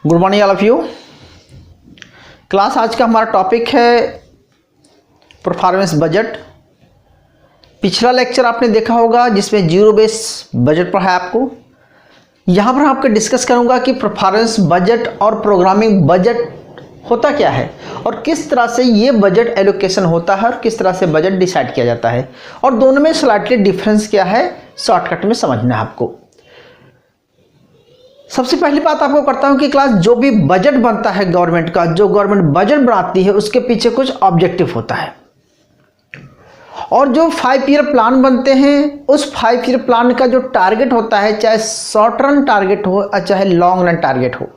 Good morning all of you. Class आज का हमारा टॉपिक है परफॉर्मेंस बजट। पिछला लेक्चर आपने देखा होगा जिसमें जीरो बेस बजट पढ़ा है आपको। यहाँ पर आपको डिस्कस करूँगा कि परफॉर्मेंस बजट और प्रोग्रामिंग बजट होता क्या है और किस तरह से ये बजट एलोकेशन होता है और किस तरह से बजट डिसाइड किया जाता है और दोनों में स्लाइटली डिफरेंस क्या है शॉर्टकट में समझना है आपको। सबसे पहली बात आपको करता हूँ कि क्लास जो भी बजट बनता है गवर्नमेंट का, जो गवर्नमेंट बजट बनाती है उसके पीछे कुछ ऑब्जेक्टिव होता है और जो 5 ईयर प्लान बनते हैं उस 5 ईयर प्लान का जो टारगेट होता है, चाहे शॉर्ट रन टारगेट हो और चाहे लॉन्ग रन टारगेट हो।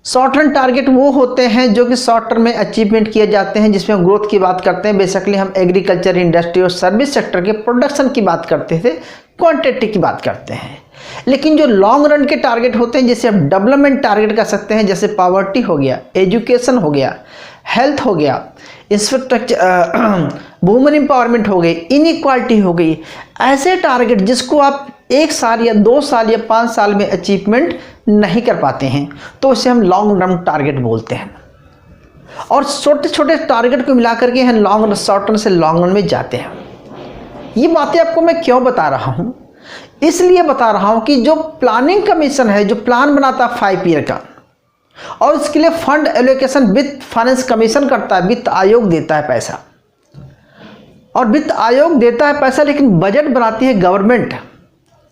शॉर्ट रन टारगेट वो होते हैं जो कि शॉर्ट टर्म में अचीवमेंट किए जाते हैं, जिसमें ग्रोथ की बात करते हैं। बेसिकली हम एग्रीकल्चर, इंडस्ट्री और सर्विस सेक्टर के प्रोडक्शन की बात करते थे, क्वांटिटी की बात करते हैं। लेकिन जो लॉन्ग रन के टारगेट होते हैं जिसे हम डेवलपमेंट टारगेट कर सकते हैं, जैसे पॉवर्टी हो गया, एजुकेशन हो गया, हेल्थ हो गया, इंफ्रास्ट्रक्चर, वुमेन एम्पावरमेंट हो गई, इनइक्वालिटी हो गई, ऐसे टारगेट जिसको आप 1 साल या 2 साल या 5 साल में अचीवमेंट नहीं कर पाते हैं तो उसे हम लॉन्ग रन टारगेट बोलते हैं। और छोटे छोटे टारगेट को मिलाकर के हम लॉन्ग शॉर्ट रन से लॉन्ग रन में जाते हैं। ये बातें आपको मैं क्यों बता रहा हूँ? इसलिए बता रहा हूँ कि जो प्लानिंग कमीशन है, जो प्लान बनाता है 5 ईयर का और इसके लिए फंड एलोकेशन वित्त फाइनेंस कमीशन करता है, वित्त आयोग देता है पैसा और वित्त आयोग देता है पैसा, लेकिन बजट बनाती है गवर्नमेंट।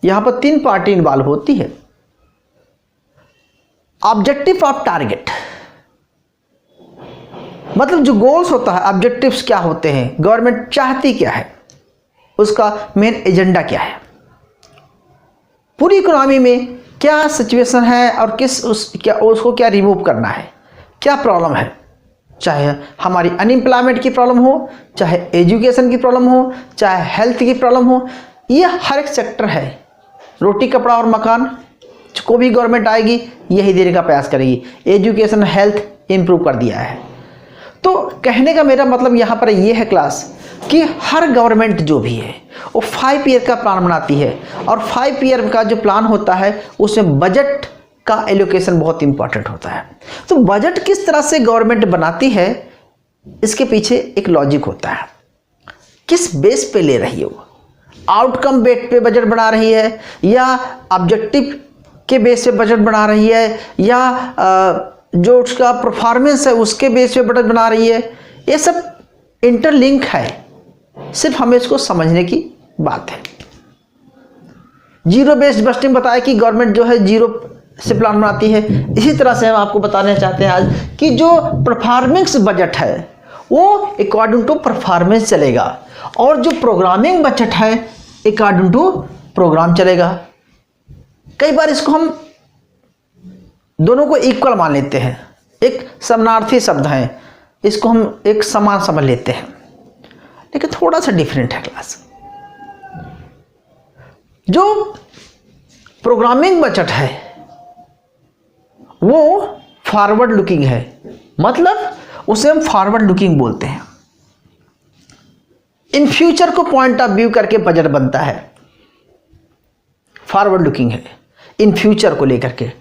यहाँ पर 3 पार्टी इन्वॉल्व होती है। ऑब्जेक्टिव ऑफ टारगेट मतलब जो गोल्स होता है, ऑब्जेक्टिव्स क्या होते हैं, गवर्नमेंट चाहती क्या है, उसका मेन एजेंडा क्या है, पूरी इकोनॉमी में क्या सिचुएशन है और उसको क्या रिमूव करना है, क्या प्रॉब्लम है, चाहे हमारी अनएम्प्लॉयमेंट की प्रॉब्लम हो, चाहे एजुकेशन की प्रॉब्लम हो, चाहे हेल्थ की प्रॉब्लम हो। ये हर एक सेक्टर है। रोटी कपड़ा और मकान को भी गवर्नमेंट आएगी यही देने का प्रयास करेगी। एजुकेशन हेल्थ इम्प्रूव कर दिया है। तो कहने का मेरा मतलब यहाँ पर ये है क्लास कि हर गवर्नमेंट जो भी है वो 5 ईयर का प्लान बनाती है और 5 ईयर का जो प्लान होता है उसमें बजट का एलोकेशन बहुत इंपॉर्टेंट होता है। तो बजट किस तरह से गवर्नमेंट बनाती है इसके पीछे एक लॉजिक होता है। किस बेस पे ले रही है वो, आउटकम बेस पे बजट बना रही है या ऑब्जेक्टिव के बेस पे बजट बना रही है या जो उसका परफॉर्मेंस है उसके बेस पे बजट बना रही है। ये सब इंटरलिंक है, सिर्फ हमें इसको समझने की बात है। जीरो बेस्ड बजटिंग बताया कि गवर्नमेंट जो है जीरो से प्लान बनाती है। इसी तरह से हम आपको बताने चाहते हैं आज कि जो परफॉर्मेंस बजट है वो अकॉर्डिंग टू परफॉर्मेंस चलेगा और जो प्रोग्रामिंग बजट है अकॉर्डिंग टू प्रोग्राम चलेगा। कई बार इसको हम दोनों को इक्वल मान लेते हैं, एक समानार्थी शब्द है, इसको हम एक समान समझ लेते हैं, लेकिन थोड़ा सा डिफरेंट है क्लास। जो प्रोग्रामिंग बजट है वो फॉरवर्ड लुकिंग है, मतलब उसे हम फॉरवर्ड लुकिंग बोलते हैं। इन फ्यूचर को पॉइंट ऑफ व्यू करके बजट बनता है, फॉरवर्ड लुकिंग है। इन फ्यूचर को लेकर के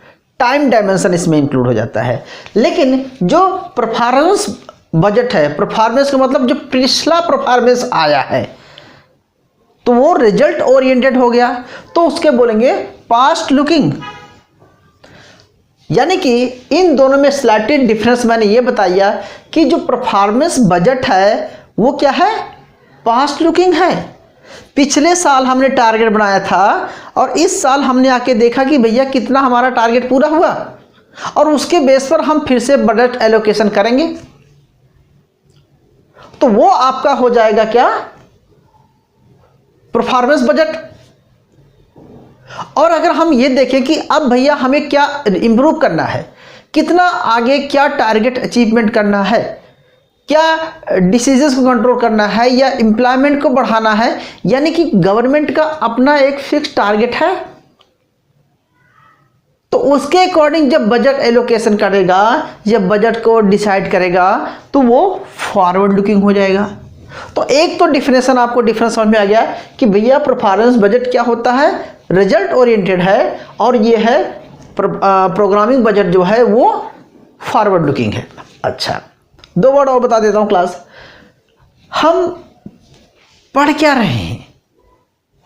टाइम डायमेंशन इसमें इंक्लूड हो जाता है। लेकिन जो परफॉर्मेंस बजट है, परफॉर्मेंस का मतलब जो पिछला परफॉर्मेंस आया है तो वो रिजल्ट ओरिएंटेड हो गया, तो उसके बोलेंगे पास्ट लुकिंग। यानी कि इन दोनों में स्लाइटली डिफरेंस मैंने ये बताया कि जो परफॉर्मेंस बजट है वो क्या है, पास्ट लुकिंग है। पिछले साल हमने टारगेट बनाया था और इस साल हमने आके देखा कि भैया कितना हमारा टारगेट पूरा हुआ और उसके बेस पर हम फिर से बजट एलोकेशन करेंगे, तो वो आपका हो जाएगा क्या, परफॉर्मेंस बजट। और अगर हम ये देखें कि अब भैया हमें क्या इंप्रूव करना है, कितना आगे क्या टारगेट अचीवमेंट करना है, क्या डिसीजेस को कंट्रोल करना है या एम्प्लॉयमेंट को बढ़ाना है, यानी कि गवर्नमेंट का अपना एक फिक्स टारगेट है, तो उसके अकॉर्डिंग जब बजट एलोकेशन करेगा, जब बजट को डिसाइड करेगा तो वो फॉरवर्ड लुकिंग हो जाएगा। तो एक तो डिफिनेशन आपको डिफरेंस समझ में आ गया कि भैया परफॉर्मेंस बजट क्या होता है, रिजल्ट ओरिएंटेड है और ये है प्रोग्रामिंग बजट जो है वो फॉरवर्ड लुकिंग है। अच्छा, 2 वर्ड और बता देता हूँ क्लास। हम पढ़ क्या रहे हैं?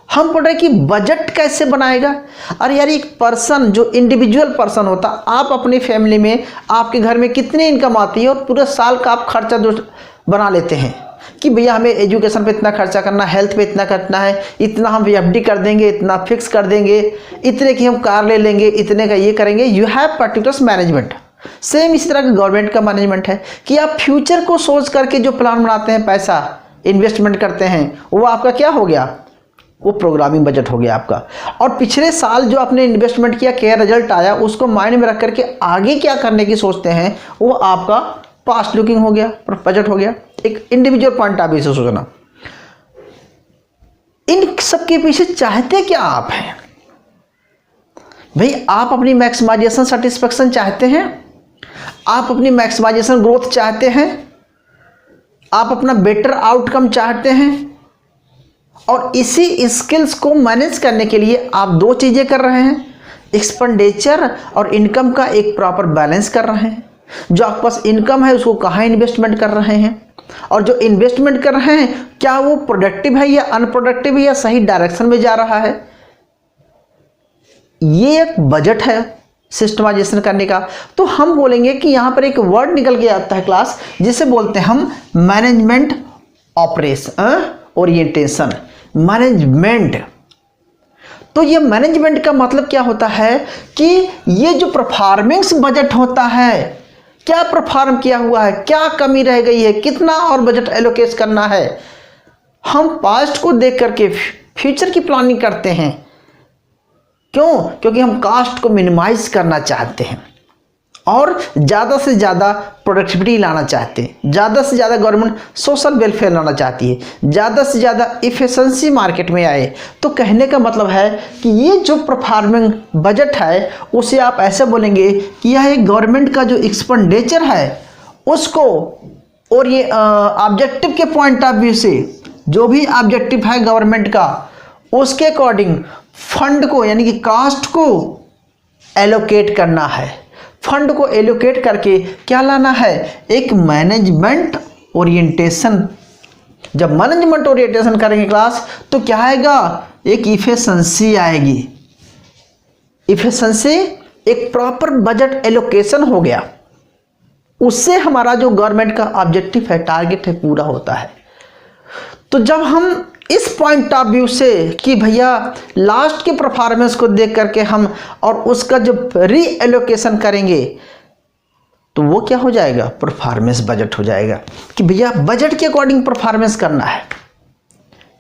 हम पढ़ रहे कि बजट कैसे बनाएगा। अरे यार, एक पर्सन जो इंडिविजुअल पर्सन होता, आप अपनी फैमिली में, आपके घर में कितनी इनकम आती है और पूरे साल का आप खर्चा जो बना लेते हैं कि भैया हमें एजुकेशन पे इतना खर्चा करना, हेल्थ पे इतना करना है, इतना हम एफडी कर देंगे, इतना फिक्स कर देंगे, इतने की हम कार ले लेंगे, इतने का ये करेंगे। You have particular management. Same इस तरह का गवर्नमेंट का मैनेजमेंट है कि आप फ्यूचर को सोच करके जो प्लान बनाते हैं, पैसा इन्वेस्टमेंट करते हैं, वो आपका क्या हो गया? वो प्रोग्रामिंग बजट हो गया आपका। और पिछले साल जो आपने इन्वेस्टमेंट किया, क्या रिजल्ट आया, उसको माइंड में रख करके आगे क्या करने की सोचते हैं, वो आपका पास्ट लुकिंग हो गया, बजट हो गया। एक इंडिविजुअल पॉइंट ऑफ व्यू से सोचना। इन सबके पीछे चाहते क्या आप हैं भाई? आप अपनी मैक्सिमाइजेशन सेटिस्फेक्शन चाहते हैं, आप अपनी मैक्सिमाइजेशन ग्रोथ चाहते हैं, आप अपना बेटर आउटकम चाहते हैं, और इसी स्किल्स को मैनेज करने के लिए आप 2 चीजें कर रहे हैं, एक्सपेंडिचर और इनकम का एक प्रॉपर बैलेंस कर रहे हैं। जो आपके पास इनकम है उसको कहाँ इन्वेस्टमेंट कर रहे हैं, और जो इन्वेस्टमेंट कर रहे हैं क्या वो प्रोडक्टिव है या अनप्रोडक्टिव है या सही डायरेक्शन में जा रहा है। ये एक बजट है सिस्टमाइजेशन करने का। तो हम बोलेंगे कि यहां पर एक वर्ड निकल के आता है क्लास, जिसे बोलते हैं हम मैनेजमेंट ऑपरेशन ओरिएंटेशन। मैनेजमेंट, तो ये मैनेजमेंट का मतलब क्या होता है कि ये जो परफॉर्मेंस बजट होता है, क्या परफॉर्म किया हुआ है, क्या कमी रह गई है, कितना और बजट एलोकेट करना है। हम पास्ट को देख करके फ्यूचर की प्लानिंग करते हैं। क्यों? क्योंकि हम कास्ट को मिनिमाइज करना चाहते हैं और ज़्यादा से ज़्यादा प्रोडक्टिविटी लाना चाहते हैं। ज़्यादा से ज़्यादा गवर्नमेंट सोशल वेलफेयर लाना चाहती है, ज़्यादा से ज़्यादा इफिशिएंसी मार्केट में आए। तो कहने का मतलब है कि ये जो परफॉर्मिंग बजट है उसे आप ऐसे बोलेंगे कि यह एक गवर्नमेंट का जो एक्सपेंडिचर है उसको, और ये ऑब्जेक्टिव के पॉइंट ऑफ व्यू से जो भी ऑब्जेक्टिव है गवर्नमेंट का, उसके अकॉर्डिंग फंड को यानी कि कास्ट को एलोकेट करना है। फंड को एलोकेट करके क्या लाना है? एक मैनेजमेंट ओरिएंटेशन। जब मैनेजमेंट ओरिएंटेशन करेंगे क्लास तो क्या आएगा? एक इफिशिएंसी आएगी। इफिशिएंसी एक प्रॉपर बजट एलोकेशन हो गया, उससे हमारा जो गवर्नमेंट का ऑब्जेक्टिव है, टारगेट है, पूरा होता है। तो जब हम इस पॉइंट ऑफ व्यू से कि भैया लास्ट के परफॉर्मेंस को देख करके हम और उसका जो री एलोकेशन करेंगे तो वो क्या हो जाएगा? परफॉर्मेंस बजट हो जाएगा कि भैया बजट के अकॉर्डिंग परफॉर्मेंस करना है।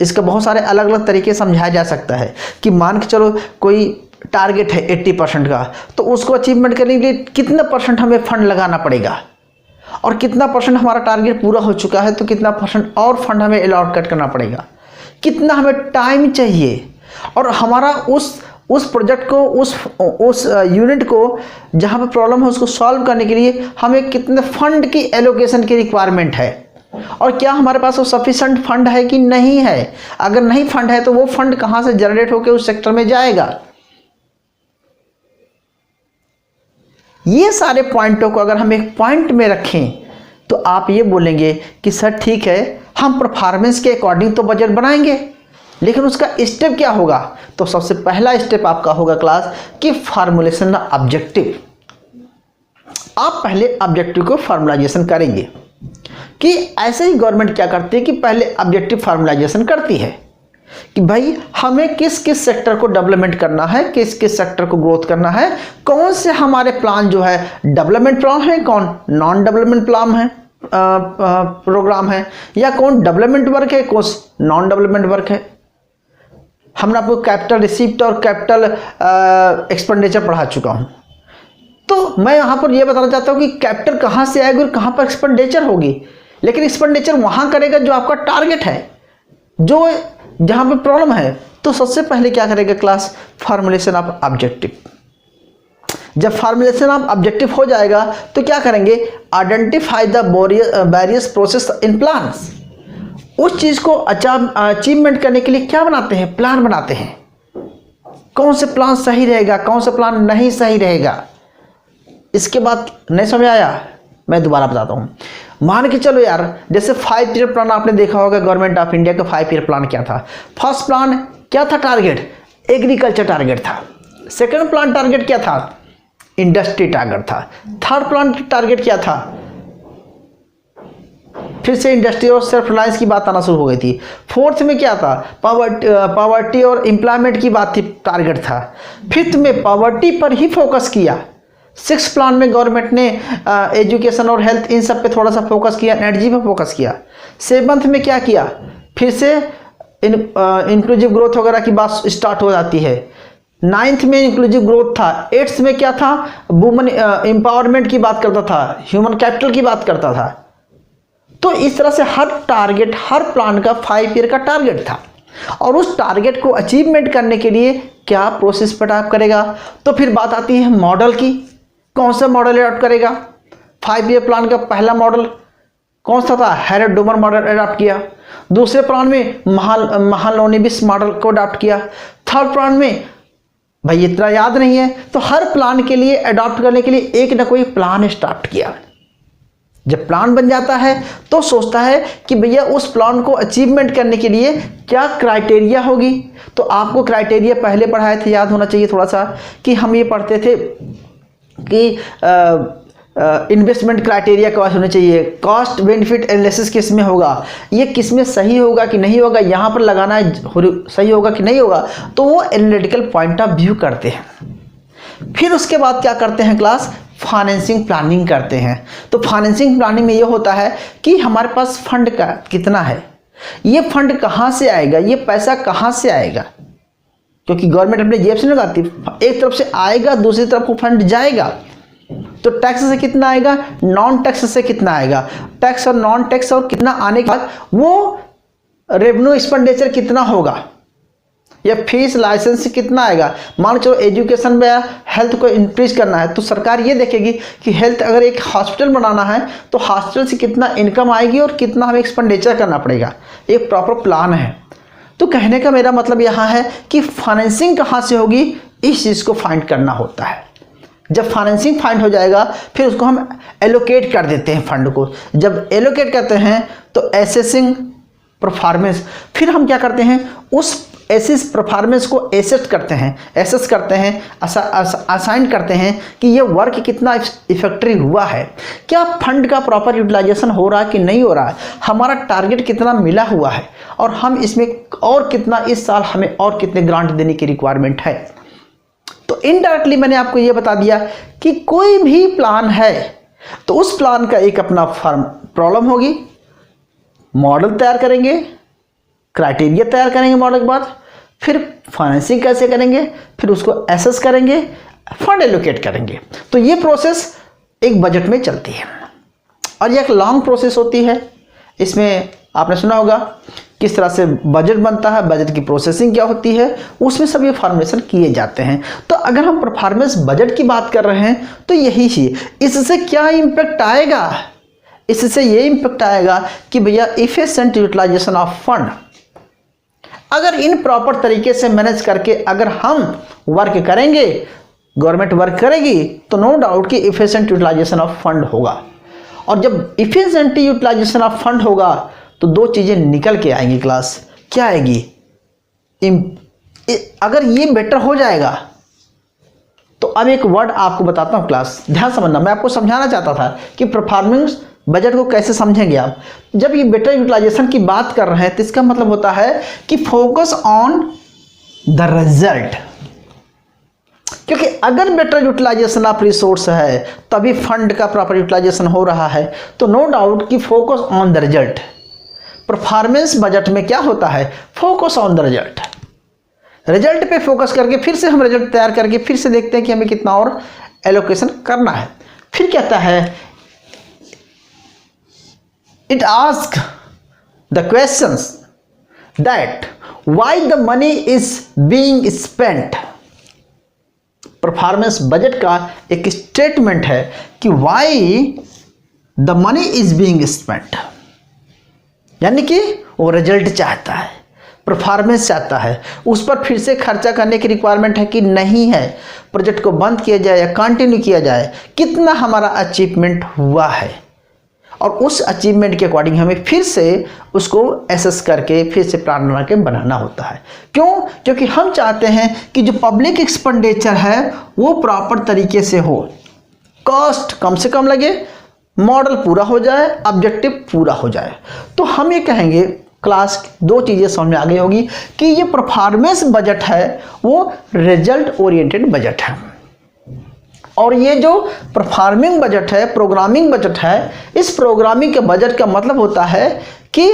इसका बहुत सारे अलग अलग तरीके समझाया जा सकता है कि मान के चलो कोई टारगेट है 80% का, तो उसको अचीवमेंट करने के लिए कितना % हमें फंड लगाना पड़ेगा, और कितना % हमारा टारगेट पूरा हो चुका है तो कितना % और फंड हमें अलॉट करना पड़ेगा, कितना हमें टाइम चाहिए, और हमारा उस प्रोजेक्ट को, उस यूनिट को जहाँ पे प्रॉब्लम है उसको सॉल्व करने के लिए हमें कितने फंड की एलोकेशन की रिक्वायरमेंट है, और क्या हमारे पास वो सफिशेंट फंड है कि नहीं है। अगर नहीं फंड है तो वो फंड कहाँ से जनरेट होकर उस सेक्टर में जाएगा। ये सारे पॉइंटों को अगर हम एक पॉइंट में रखें तो आप ये बोलेंगे कि सर ठीक है, हम परफॉर्मेंस के अकॉर्डिंग तो बजट बनाएंगे, लेकिन उसका स्टेप क्या होगा? तो सबसे पहला स्टेप आपका होगा क्लास कि फार्मूलेशन ऑब्जेक्टिव। आप पहले ऑब्जेक्टिव को फार्मूलाइजेशन करेंगे कि ऐसे ही गवर्नमेंट क्या करती है कि पहले ऑब्जेक्टिव फार्मूलाइजेशन करती है कि भाई हमें किस किस सेक्टर को डेवलपमेंट करना है, किस किस सेक्टर को ग्रोथ करना है, कौन से हमारे प्लान जो है डेवलपमेंट प्लान है, कौन नॉन डेवलपमेंट प्लान है, प्रोग्राम है, या कौन डेवलपमेंट वर्क है, कौन नॉन डेवलपमेंट वर्क है। हमने आपको कैपिटल रिसीप्ट और कैपिटल एक्सपेंडिचर पढ़ा चुका हूं, तो मैं यहां पर यह बताना चाहता हूं कि कैपिटल कहां से आएगी और कहां पर एक्सपेंडिचर होगी। लेकिन एक्सपेंडिचर वहां करेगा जो आपका टारगेट है, जो जहां पे प्रॉब्लम है। तो सबसे पहले क्या करेगा क्लास? Formulation of objective. जब फार्मूलेशन ऑफ ऑब्जेक्टिव हो जाएगा तो क्या करेंगे? Identify the various process in plans. उस चीज को अचीवमेंट करने के लिए क्या बनाते हैं? प्लान बनाते हैं। कौन से प्लान सही रहेगा, कौन सा प्लान नहीं सही रहेगा। इसके बाद नहीं समझ आया, मैं दोबारा बताता हूँ। मान के चलो यार, जैसे 5 ईयर प्लान आपने देखा होगा, गवर्नमेंट ऑफ इंडिया का 5 ईयर प्लान क्या था। फर्स्ट प्लान क्या था, टारगेट एग्रीकल्चर टारगेट था। सेकंड प्लान टारगेट क्या था, इंडस्ट्री टारगेट था। थर्ड प्लान टारगेट क्या था, फिर से इंडस्ट्री और सेल्फ रिलायंस की बात आना शुरू हो गई थी। फोर्थ में क्या था, पॉवर्टी और एम्प्लॉयमेंट की बात थी, टारगेट था। फिफ्थ में पॉवर्टी पर ही फोकस किया। सिक्स प्लान में गवर्नमेंट ने एजुकेशन और हेल्थ इन सब पे थोड़ा सा फोकस किया, एनर्जी पे फोकस किया। सेवंथ में क्या किया, फिर से इंक्लूसिव ग्रोथ वगैरह की बात स्टार्ट हो जाती है। नाइन्थ में इंक्लूसिव ग्रोथ था। एट्थ में क्या था, वुमेन एम्पावरमेंट की बात करता था, ह्यूमन कैपिटल की बात करता था। तो इस तरह से हर टारगेट, हर प्लान का 5 ईयर का टारगेट था, और उस टारगेट को अचीवमेंट करने के लिए क्या प्रोसेस पर अडॉप्ट करेगा। तो फिर बात आती है मॉडल की, कौन सा मॉडल अडॉप्ट करेगा। 5 ईयर प्लान का पहला मॉडल कौन सा था, हैरल्ड डोमर मॉडल अडॉप्ट किया। दूसरे प्लान में महालनोबिस मॉडल को अडॉप्ट किया। थर्ड प्लान में भाई इतना याद नहीं है, तो हर प्लान के लिए अडॉप्ट करने के लिए एक ना कोई प्लान स्टार्ट किया। जब प्लान बन जाता है तो सोचता है कि भैया उस प्लान को अचीवमेंट करने के लिए क्या क्राइटेरिया होगी। तो आपको क्राइटेरिया पहले पढ़ाए थे, याद होना चाहिए थोड़ा सा, कि हम ये पढ़ते थे कि इन्वेस्टमेंट क्राइटेरिया क्या होना चाहिए, कॉस्ट बेनिफिट एनालिसिस किस में होगा, ये किस में सही होगा कि नहीं होगा, यहाँ पर लगाना सही होगा कि नहीं होगा। तो वो एनालिटिकल पॉइंट ऑफ व्यू करते हैं। फिर उसके बाद क्या करते हैं क्लास, फाइनेंसिंग प्लानिंग करते हैं। तो फाइनेंसिंग प्लानिंग में ये होता है कि हमारे पास फंड का कितना है, ये फंड कहाँ से आएगा, ये पैसा कहाँ से आएगा, क्योंकि गवर्नमेंट अपने जेब से लगाती, एक तरफ से आएगा दूसरी तरफ को फंड जाएगा। तो टैक्स से कितना आएगा, नॉन टैक्स से कितना आएगा, टैक्स और नॉन टैक्स और कितना आने के बाद वो रेवेन्यू एक्सपेंडिचर कितना होगा, या फीस लाइसेंस कितना आएगा। मान चलो एजुकेशन में हेल्थ को इंक्रीज करना है, तो सरकार ये देखेगी कि हेल्थ, अगर एक हॉस्पिटल बनाना है तो हॉस्पिटल से कितना इनकम आएगी और कितना हमें एक्सपेंडिचर करना पड़ेगा, एक प्रॉपर प्लान है। तो कहने का मेरा मतलब यहाँ है कि फाइनेंसिंग कहाँ से होगी, इस चीज़ को फाइंड करना होता है। जब फाइनेंसिंग फाइंड हो जाएगा फिर उसको हम एलोकेट कर देते हैं फंड को। जब एलोकेट करते हैं तो एसेसिंग परफॉर्मेंस, फिर हम क्या करते हैं, उस एसेस परफॉर्मेंस को एसेस करते हैं, असाइन करते हैं कि ये वर्क कितना इफेक्टिव हुआ है, क्या फंड का प्रॉपर यूटिलाइजेशन हो रहा है कि नहीं हो रहा है, हमारा टारगेट कितना मिला हुआ है, और हम इसमें और कितना, इस साल हमें और कितने ग्रांट देने की रिक्वायरमेंट है। तो इनडायरेक्टली मैंने आपको ये बता दिया कि कोई भी प्लान है तो उस प्लान का एक अपना फर्म प्रॉब्लम होगी, मॉडल तैयार करेंगे, क्राइटेरिया तैयार करेंगे, मॉडल के बाद फिर फाइनेंसिंग कैसे करेंगे, फिर उसको एसेस करेंगे, फंड एलोकेट करेंगे। तो ये प्रोसेस एक बजट में चलती है, और ये एक लॉन्ग प्रोसेस होती है। इसमें आपने सुना होगा किस तरह से बजट बनता है, बजट की प्रोसेसिंग क्या होती है, उसमें सब ये फॉर्मेशन किए जाते हैं। तो अगर हम परफॉर्मेंस बजट की बात कर रहे हैं तो यही ही, इससे क्या इम्पैक्ट आएगा, इससे ये इम्पैक्ट आएगा कि भैया इफिशिएंट यूटिलाइजेशन ऑफ फंड, अगर इन प्रॉपर तरीके से मैनेज करके अगर हम वर्क करेंगे, गवर्नमेंट वर्क करेगी, तो नो डाउट कि इफिशिएंट यूटिलाइजेशन ऑफ फंड होगा। और जब इफिशिएंट यूटिलाइजेशन ऑफ फंड होगा तो दो चीज़ें निकल के आएंगी क्लास, क्या आएगी, अगर ये बेटर हो जाएगा तो अब एक वर्ड आपको बताता हूँ क्लास, ध्यान समझना, मैं आपको समझाना चाहता था कि परफॉर्मेंस बजट को कैसे समझेंगे आप। जब ये बेटर यूटिलाइजेशन की बात कर रहे हैं तो इसका मतलब होता है कि फोकस ऑन द रिजल्ट, क्योंकि अगर बेटर यूटिलाइजेशन ऑफ रिसोर्स है तभी फंड का प्रॉपर यूटिलाइजेशन हो रहा है, तो नो डाउट कि focus on the result. Performance budget में क्या होता है, focus on the result, result पे फोकस करके फिर से हम रिजल्ट तैयार करके फिर से देखते हैं कि हमें कितना और एलोकेशन करना है। फिर कहता है it asks the questions that why the money is being spent। Performance budget का एक स्टेटमेंट है कि why the money is being spent, यानी कि वो रिजल्ट चाहता है, परफॉर्मेंस चाहता है, उस पर फिर से खर्चा करने की रिक्वायरमेंट है कि नहीं है, प्रोजेक्ट को बंद किया जाए या कंटिन्यू किया जाए, कितना हमारा अचीवमेंट हुआ है, और उस अचीवमेंट के अकॉर्डिंग हमें फिर से उसको एसेस करके फिर से प्लान बना के बनाना होता है। क्यों? क्योंकि हम चाहते हैं कि जो पब्लिक एक्सपेंडिचर है वो प्रॉपर तरीके से हो, कॉस्ट कम से कम लगे, मॉडल पूरा हो जाए, ऑब्जेक्टिव पूरा हो जाए। तो हम ये कहेंगे क्लास 2 चीज़ें समझ में आ गई होगी कि ये परफॉर्मेंस बजट है वो रिजल्ट ओरिएंटेड बजट है, और ये जो परफॉर्मिंग बजट है, प्रोग्रामिंग बजट है, इस प्रोग्रामिंग के बजट का मतलब होता है कि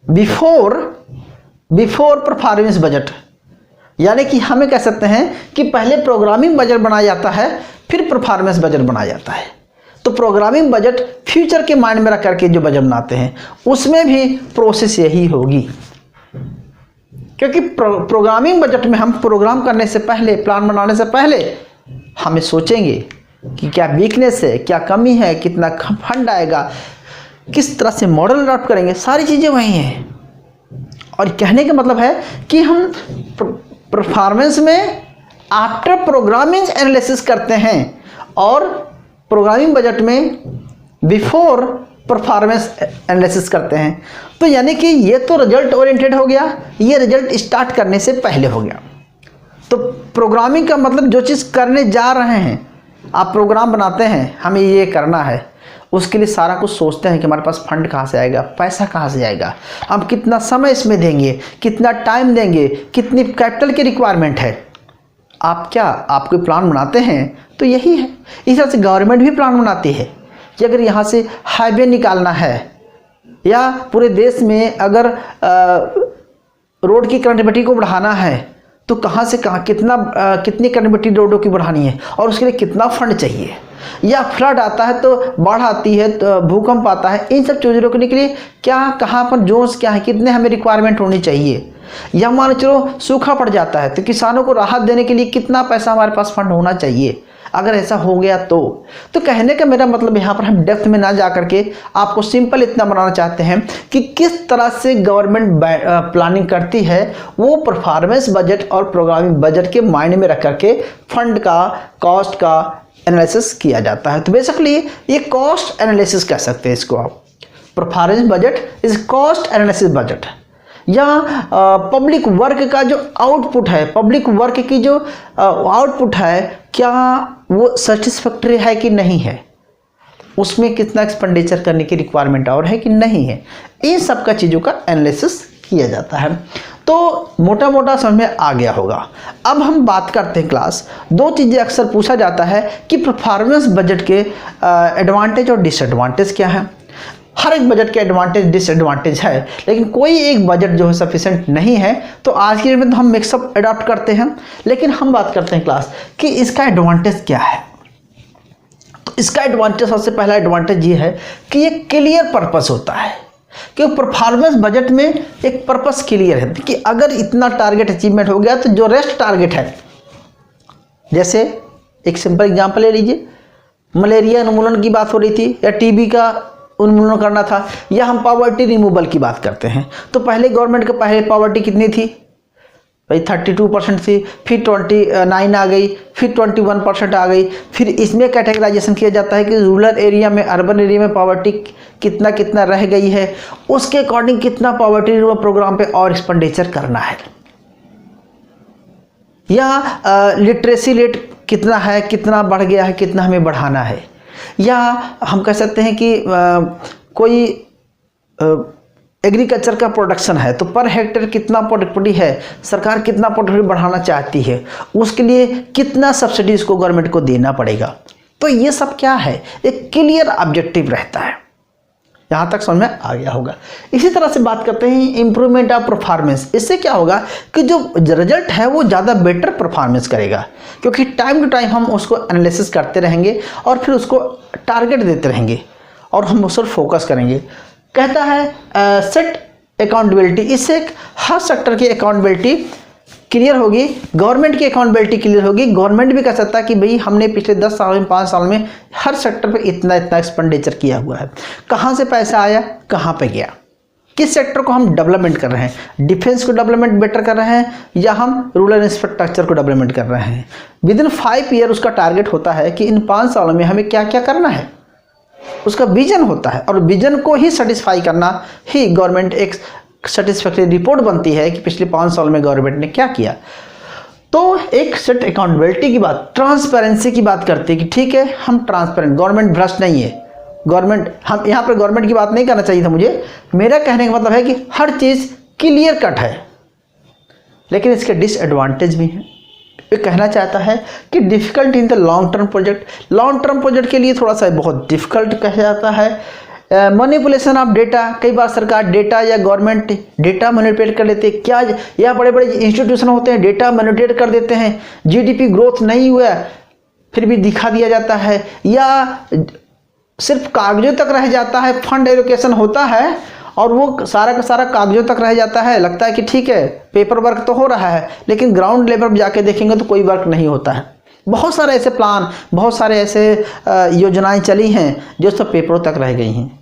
बिफोर परफॉर्मेंस बजट, यानी कि हमें कह सकते हैं कि पहले प्रोग्रामिंग बजट बनाया जाता है फिर परफॉर्मेंस बजट बनाया जाता है। तो प्रोग्रामिंग बजट फ्यूचर के माइंड में रख करके जो बजट बनाते हैं उसमें भी प्रोसेस यही होगी, क्योंकि प्रोग्रामिंग बजट में हम प्रोग्राम करने से पहले, प्लान बनाने से पहले हमें सोचेंगे कि क्या वीकनेस है, क्या कमी है, कितना फंड आएगा, किस तरह से मॉडल अडॉप्ट करेंगे, सारी चीज़ें वही हैं। और कहने का मतलब है कि हम परफॉर्मेंस में आफ्टर प्रोग्रामिंग एनालिसिस करते हैं और प्रोग्रामिंग बजट में बिफोर परफॉर्मेंस एनालिसिस करते हैं। तो यानी कि ये तो रिजल्ट ओरिएंटेड हो गया, ये रिजल्ट स्टार्ट करने से पहले हो गया। तो प्रोग्रामिंग का मतलब जो चीज़ करने जा रहे हैं, आप प्रोग्राम बनाते हैं, हमें ये करना है, उसके लिए सारा कुछ सोचते हैं कि हमारे पास फंड कहाँ से आएगा, पैसा कहाँ से आएगा, हम कितना समय इसमें देंगे, कितना टाइम देंगे, कितनी कैपिटल की रिक्वायरमेंट है। आप क्या, आप कोई प्लान बनाते हैं तो यही है। इस तरह से गवर्नमेंट भी प्लान बनाती है कि अगर यहाँ से हाईवे निकालना है या पूरे देश में अगर रोड की कनेक्टिविटी को बढ़ाना है तो कहाँ से कहाँ कितनी कनेक्टिविटी रोडों की बढ़ानी है और उसके लिए कितना फंड चाहिए, या फ्लड आता है तो बाढ़ आती है तो भूकंप आता है, इन सब चीज़ों के लिए क्या, कहाँ पर जोन्स क्या है, कितने हमें रिक्वायरमेंट होनी चाहिए, या मान चलो सूखा पड़ जाता है तो किसानों को राहत देने के लिए कितना पैसा हमारे पास फंड होना चाहिए, अगर ऐसा हो गया तो कहने का मेरा मतलब यहाँ पर हम डेप्थ में ना जा करके आपको सिंपल इतना बनाना चाहते हैं कि किस तरह से गवर्नमेंट प्लानिंग करती है, वो परफॉर्मेंस बजट और प्रोग्रामिंग बजट के मायने में रख करके फंड का, कॉस्ट का एनालिसिस किया जाता है। तो बेसिकली ये कॉस्ट एनालिसिस कह सकते हैं इसको आप। Performance budget is cost analysis budget, या पब्लिक वर्क का जो आउटपुट है, पब्लिक वर्क की जो आउटपुट है, क्या वो सेटिस्फैक्टरी है कि नहीं है, उसमें कितना एक्सपेंडिचर करने की रिक्वायरमेंट और है कि नहीं है, इन सब का चीज़ों का एनालिसिस किया जाता है। तो मोटा मोटा समझ में आ गया होगा। अब हम बात करते हैं क्लास 2 चीज़ें अक्सर पूछा जाता है कि परफॉर्मेंस बजट के एडवांटेज और डिसएडवांटेज क्या है। हर एक बजट के एडवांटेज डिसएडवांटेज है, लेकिन कोई एक बजट जो है सफिशिएंट नहीं है। तो आज के में तो हम मिक्सअप अडॉप्ट करते हैं, लेकिन हम बात करते हैं क्लास कि इसका एडवांटेज क्या है। तो इसका एडवांटेज, सबसे पहला एडवांटेज ये है कि ये क्लियर पर्पस होता है, कि परफॉर्मेंस बजट में एक पर्पस क्लियर है कि अगर इतना टारगेट अचीवमेंट हो गया तो जो रेस्ट टारगेट है, जैसे एक सिंपल एग्जांपल ले लीजिए, मलेरिया उन्मूलन की बात हो रही थी या टीबी का उन्मूलन करना था, या हम पॉवर्टी रिमूवल की बात करते हैं। तो पहले गवर्नमेंट के पहले पॉवर्टी कितनी थी भाई, 32% थी, फिर 29 आ गई, फिर 21% आ गई, फिर इसमें कैटेगराइजेशन किया जाता है कि रूरल एरिया में, अर्बन एरिया में पॉवर्टी कितना कितना रह गई है, उसके अकॉर्डिंग कितना पॉवर्टी रिमूवल प्रोग्राम पे और एक्सपेंडिचर करना है, या लिटरेसी रेट कितना है, कितना बढ़ गया है, कितना हमें बढ़ाना है, या हम कह सकते हैं कि कोई एग्रीकल्चर का प्रोडक्शन है तो पर हेक्टेयर कितना प्रोडक्टिविटी है, सरकार कितना प्रोडक्टिविटी बढ़ाना चाहती है, उसके लिए कितना सब्सिडी इसको गवर्नमेंट को देना पड़ेगा। तो ये सब क्या है, एक क्लियर ऑब्जेक्टिव रहता है। यहाँ तक समझ में आ गया होगा। इसी तरह से बात करते हैं इम्प्रूवमेंट ऑफ परफॉर्मेंस। इससे क्या होगा कि जो रिजल्ट है वो ज़्यादा बेटर परफॉर्मेंस करेगा, क्योंकि टाइम टू टाइम हम उसको एनालिसिस करते रहेंगे और फिर उसको टारगेट देते रहेंगे और हम उस पर फोकस करेंगे। कहता है सेट अकाउंटेबिलिटी, इससे हर सेक्टर की अकाउंटेबिलिटी क्लियर होगी, गवर्नमेंट की अकाउंटेबिलिटी क्लियर होगी। गवर्नमेंट भी कह सकता है कि भाई हमने पिछले 10 साल में, 5 साल में हर सेक्टर पे इतना इतना एक्सपेंडिचर किया हुआ है, कहाँ से पैसा आया, कहाँ पे गया। किस सेक्टर को हम डेवलपमेंट कर रहे हैं, डिफेंस को डेवलपमेंट बेटर कर रहे हैं या हम रूरल इंफ्रास्ट्रक्चर को डेवलपमेंट कर रहे हैं। विद इन 5 ईयर उसका टारगेट होता है कि इन 5 सालों में हमें क्या क्या करना है, उसका विजन होता है और विजन को ही सेटिस्फाई करना ही गवर्नमेंट एक सेटिस्फैक्टरी रिपोर्ट बनती है कि पिछले 5 साल में गवर्नमेंट ने क्या किया। तो एक सेट अकाउंटेबिलिटी की बात, ट्रांसपेरेंसी की बात करते हैं कि ठीक है हम ट्रांसपेरेंट, गवर्नमेंट भ्रष्ट नहीं है, गवर्नमेंट, हम यहाँ पर गवर्नमेंट की बात नहीं करना चाहिए था मुझे, मेरा कहने का मतलब है कि हर चीज़ क्लियर कट है, लेकिन इसके डिसएडवांटेज भी हैं। ये कहना चाहता है कि difficult in the long term project, long term project के लिए थोड़ा सा बहुत डिफ़िकल्ट कहा जाता है। मैनिपुलेशन ऑफ डेटा, कई बार सरकार डेटा या गवर्नमेंट डेटा मैनिपुलेट कर लेते हैं, क्या या बड़े बड़े इंस्टीट्यूशन होते हैं डेटा मैनिपुलेट कर देते हैं, जीडीपी ग्रोथ नहीं हुआ फिर भी दिखा दिया जाता है, या सिर्फ कागजों तक रह जाता है, फंड एलोकेशन होता है और वो सारा का सारा कागजों तक रह जाता है, लगता है कि ठीक है पेपर वर्क तो हो रहा है, लेकिन ग्राउंड लेवल पर जाके देखेंगे तो कोई वर्क नहीं होता है। बहुत सारे ऐसे प्लान, बहुत सारे ऐसे योजनाएं चली हैं जो सब पेपरों तक रह गई हैं,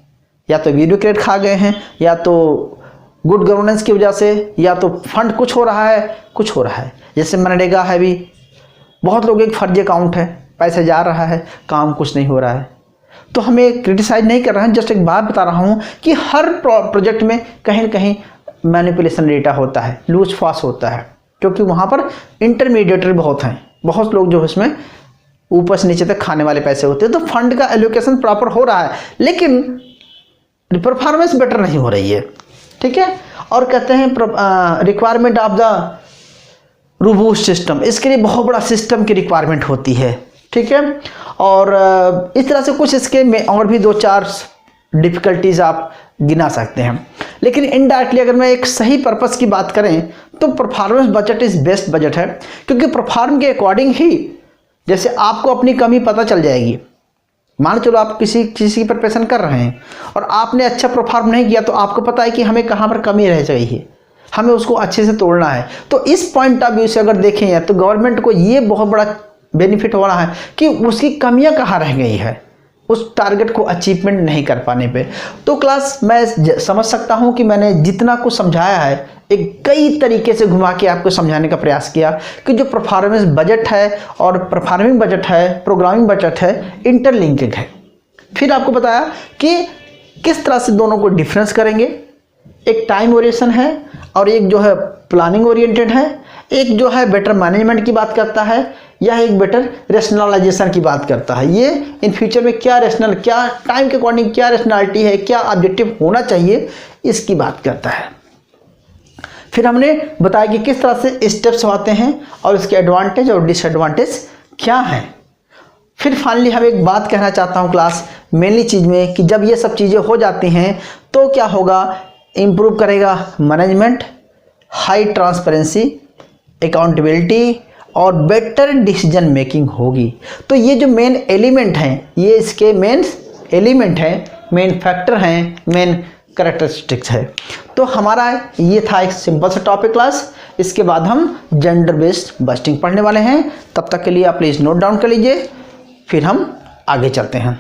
या तो ब्यूरोक्रेट खा गए हैं, या तो गुड गवर्नेंस की वजह से, या तो फंड कुछ हो रहा है कुछ हो रहा है। जैसे मनरेगा है भी, बहुत लोग एक फर्जी अकाउंट है, पैसे जा रहा है, काम कुछ नहीं हो रहा है। तो हमें क्रिटिसाइज नहीं कर रहे हैं, जस्ट एक बात बता रहा हूँ कि हर प्रोजेक्ट में कहीं न कहीं मैनिपुलेशन डेटा होता है, लूज फास होता है, क्योंकि वहाँ पर इंटरमीडिएटरी बहुत हैं, बहुत लोग जो इसमें ऊपर से नीचे तक खाने वाले पैसे होते हैं। तो फंड का एलोकेशन प्रॉपर हो रहा है, लेकिन परफॉर्मेंस बेटर नहीं हो रही है, ठीक है। और कहते हैं requirement of the robust system, इसके लिए बहुत बड़ा सिस्टम की रिक्वायरमेंट होती है, ठीक है। और इस तरह से कुछ इसके में और भी 2-4 डिफ़िकल्टीज आप गिना सकते हैं। लेकिन इनडायरेक्टली अगर मैं एक सही पर्पस की बात करें तो performance budget is best budget है, क्योंकि परफॉर्म के अकॉर्डिंग ही, जैसे आपको अपनी कमी पता चल जाएगी। मान चलो आप किसी चीज़ की प्रिपरेशन कर रहे हैं और आपने अच्छा परफॉर्म नहीं किया, तो आपको पता है कि हमें कहाँ पर कमी रह जाएगी, हमें उसको अच्छे से तोड़ना है। तो इस पॉइंट ऑफ व्यू से अगर देखें तो गवर्नमेंट को ये बहुत बड़ा बेनिफिट हो रहा है कि उसकी कमियां कहाँ रह गई है उस टारगेट को अचीवमेंट नहीं कर पाने पे। तो क्लास मैं समझ सकता हूँ कि मैंने जितना कुछ समझाया है एक कई तरीके से घुमा के आपको समझाने का प्रयास किया कि जो परफॉर्मेंस बजट है और परफॉर्मिंग बजट है, प्रोग्रामिंग बजट है, इंटरलिंकिंग है। फिर आपको बताया कि किस तरह से दोनों को डिफरेंस करेंगे, एक टाइम ओरिएंटेशन है और एक जो है प्लानिंग ओरिएंटेड है, एक जो है बेटर मैनेजमेंट की बात करता है, यह एक बेटर रेशनलाइजेशन की बात करता है। ये इन फ्यूचर में क्या रेशनल, क्या टाइम के अकॉर्डिंग क्या रेशनलिटी है, क्या ऑब्जेक्टिव होना चाहिए, इसकी बात करता है। फिर हमने बताया कि किस तरह से स्टेप्स आते हैं और इसके एडवांटेज और डिसएडवांटेज क्या हैं। फिर फाइनली हम एक बात कहना चाहता हूँ क्लास मेनली चीज़ में कि जब ये सब चीज़ें हो जाती हैं तो क्या होगा, इम्प्रूव करेगा मैनेजमेंट, हाई ट्रांसपेरेंसी, अकाउंटेबिलिटी और बेटर डिसीजन मेकिंग होगी। तो ये जो मेन एलिमेंट हैं, ये इसके मेन एलिमेंट हैं, मेन फैक्टर हैं, मेन कैरेक्टरिस्टिक्स है। तो हमारा ये था एक सिंपल सा टॉपिक क्लास। इसके बाद हम जेंडर बेस्ड बस्टिंग पढ़ने वाले हैं। तब तक के लिए आप प्लीज़ नोट डाउन कर लीजिए, फिर हम आगे चलते हैं।